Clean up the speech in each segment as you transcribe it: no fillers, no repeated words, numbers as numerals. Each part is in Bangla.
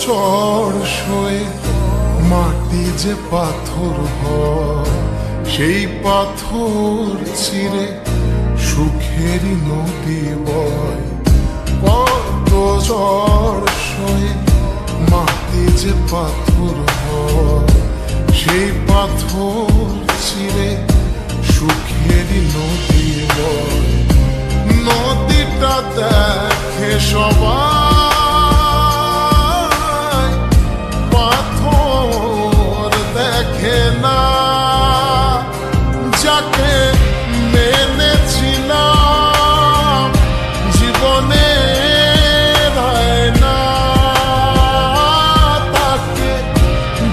ঝড় সয়ে মাটি যে পাথর হয়, সেই পাথর চিরে সুখেরই নদী বয়। কত ঝড় সয়ে মাটি যে পাথর হয়, সেই পাথর চিরে সুখেরই নদী বয়। নদীটা দেখে সবাই, পাথর দেখে না। যাকে মেনেছিলাম জীবনে না, তাকে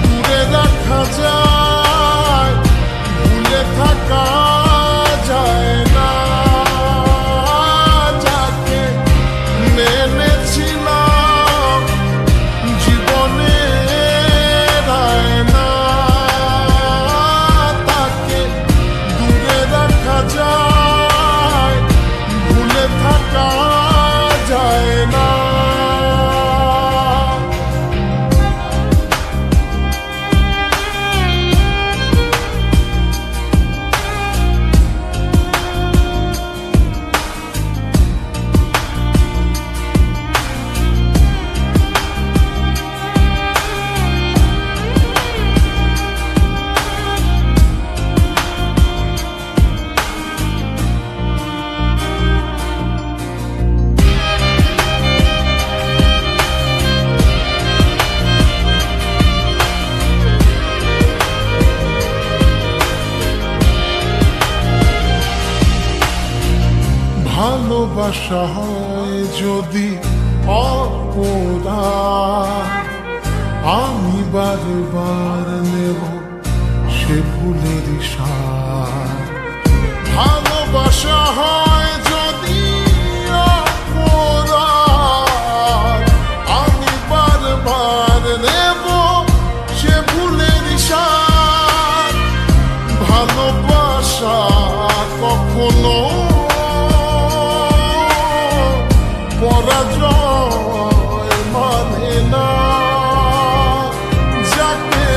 দূরে রাখা যায়, ভুলে থাকা যায় না। যাকে মেনেছিলাম জীবনে না, তাকে দূরে রাখা যায়, ভুলে থাকা যায় না। ভালোবাসা হয় যদি অপরাধ, আমি বারবার নেব সে ভুলের সার। ভালোবাসা হয় যদি অপরাধ, আমি বারবার নেব সে ভুলের সার। ভালোবাসা কখনো পরাজয় মানে না। যাকে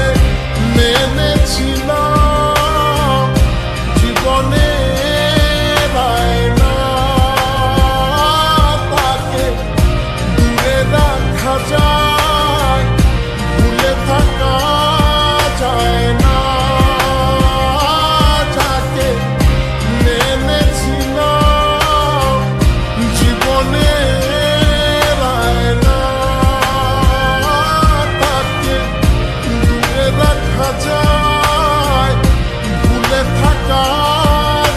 মেনেছিলাম জীবনে না, তাকে দূরে রাখা যায়, ভুলে থাকা যায় না। যাকে মেনেছিলাম জীবনে যায়, ভুলে থাকা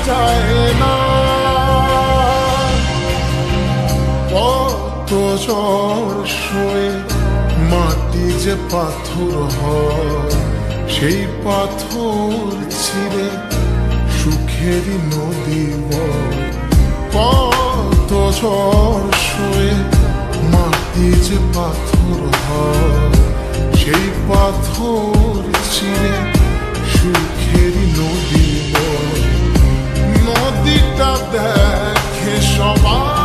যায় না। কত ঝড় সয়ে মাটি যে পাথর হয়, সেই পাথর ছিঁড়ে সুখেরই নদী বয়। কত ঝড় সয়ে মাটি যে পাথর হয়, সেই পাথর চিরে সুখেরই নদী বয়। নদীটা দেখে সবাই,